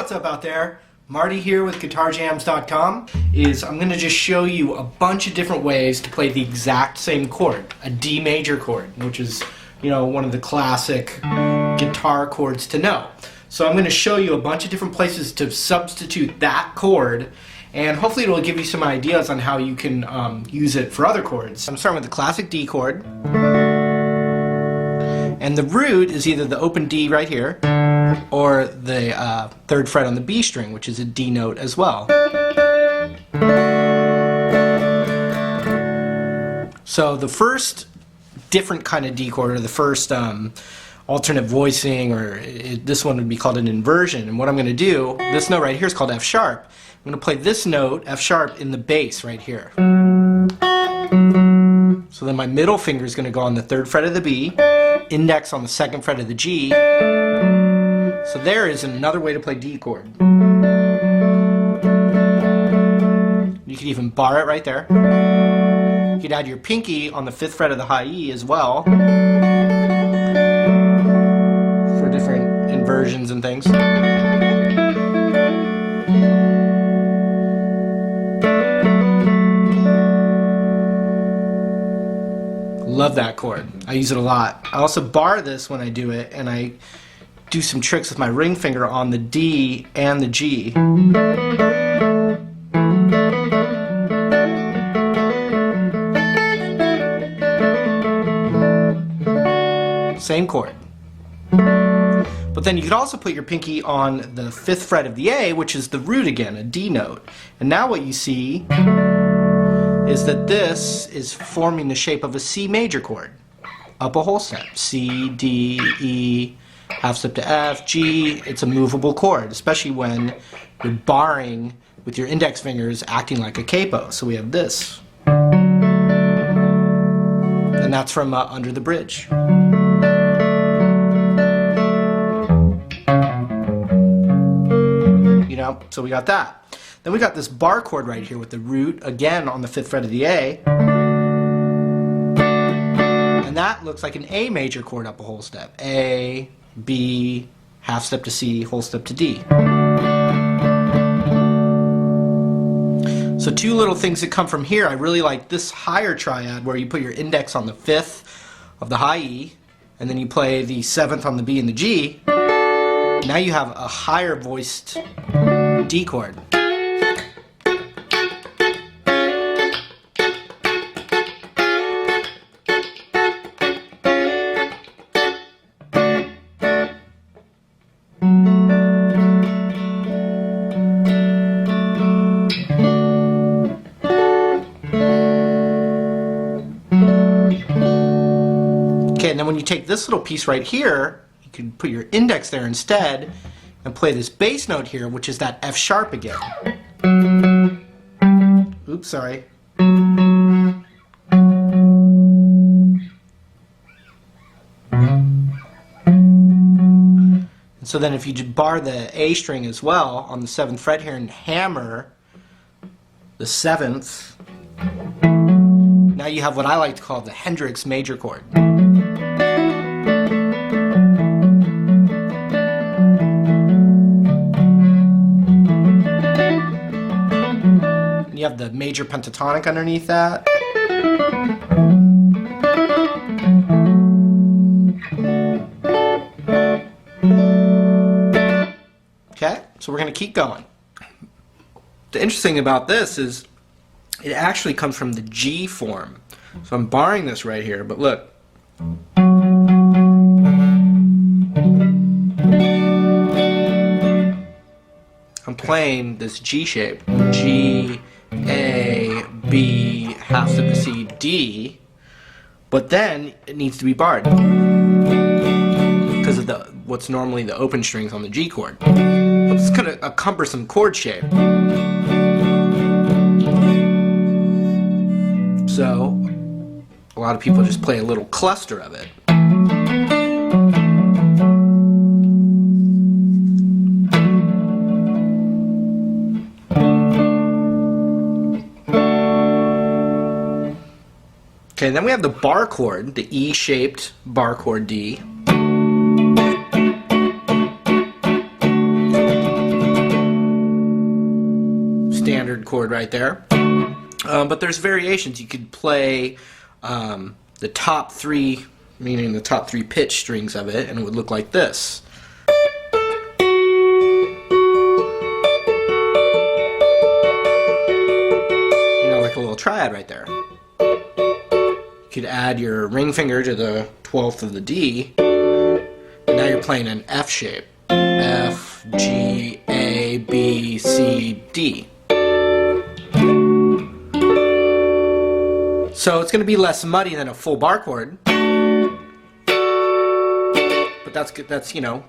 what's up out there? Marty here with GuitarJams.com. I'm going to just show you a bunch of different ways to play the exact same chord, a D major chord, which is, you know, one of the classic guitar chords to know. So I'm going to show you a bunch of different places to substitute that chord, and hopefully it will give you some ideas on how you can use it for other chords. I'm starting with the classic D chord, and the root is either the open D right here, or the 3rd fret on the B string, which is a D note as well. So the first different kind of D chord, or the first alternate voicing, or this one would be called an inversion. And what I'm going to do, this note right here is called F sharp. I'm going to play this note, F sharp, in the bass right here. So then my middle finger is going to go on the 3rd fret of the B, index on the 2nd fret of the G. So there is another way to play D chord. You could even bar it right there. You could add your pinky on the 5th fret of the high E as well, for different inversions and things. Love that chord. I use it a lot. I also bar this when I do it, and I do some tricks with my ring finger on the D and the G. Same chord. But then you could also put your pinky on the 5th fret of the A, which is the root again, a D note. And now what you see is that this is forming the shape of a C major chord, up a whole step. C, D, E, half step to F, G. It's a movable chord, especially when you're barring with your index fingers acting like a capo. So we have this. And that's from Under the Bridge. You know, so we got that. Then we got this bar chord right here with the root, again on the 5th fret of the A. And that looks like an A major chord up a whole step. A, B, half step to C, whole step to D. So two little things that come from here. I really like this higher triad where you put your index on the 5th of the high E, and then you play the 7th on the B and the G. Now you have a higher voiced D chord. Okay, and then when you take this little piece right here, you can put your index there instead and play this bass note here, which is that F sharp again. Oops, sorry. And so then if you just bar the A string as well on the 7th fret here and hammer the 7th, now you have what I like to call the Hendrix major chord. You have the major pentatonic underneath that. Okay, so we're going to keep going. The interesting thing about this is it actually comes from the G form. So I'm barring this right here, but look. I'm playing this G shape. G, A, B, half step to C, D, but then it needs to be barred because of what's normally the open strings on the G chord. It's kind of a cumbersome chord shape. So a lot of people just play a little cluster of it. Okay, then we have the bar chord, the E-shaped bar chord D. chord right there. But there's variations. You could play the top three, meaning the top three pitch strings of it, and it would look like this. You know, like a little triad right there. You could add your ring finger to the 12th of the D, and now you're playing an F shape. F, G, A, B, C, D. So it's going to be less muddy than a full bar chord, but that's good. That's, you know,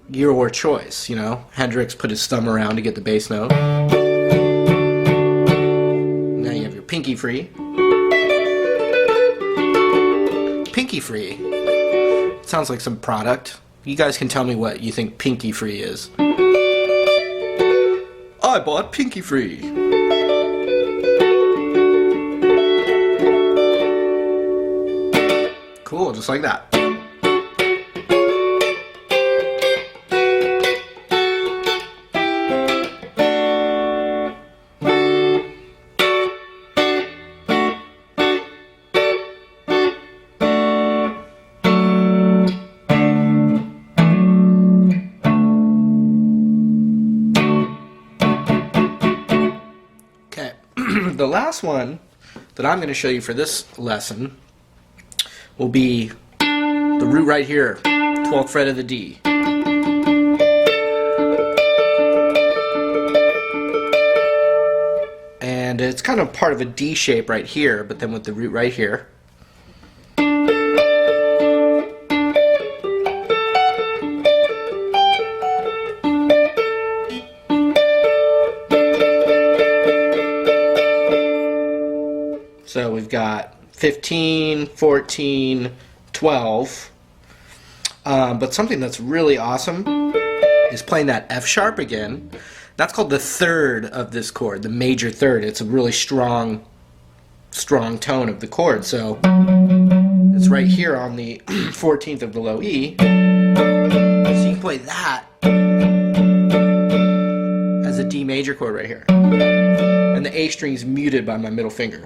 your choice. You know, Hendrix put his thumb around to get the bass note. Now you have your pinky free. Pinky free. It sounds like some product. You guys can tell me what you think pinky free is. I bought pinky free. Cool, just like that. Okay, the last one that I'm going to show you for this lesson will be the root right here, 12th fret of the D. And it's kind of part of a D shape right here, but then with the root right here. So we've got 15, 14, 12. But something that's really awesome is playing that F sharp again. That's called the third of this chord, the major third. It's a really strong tone of the chord. So it's right here on the 14th of the low E. So you can play that as a D major chord right here. And the A string's muted by my middle finger.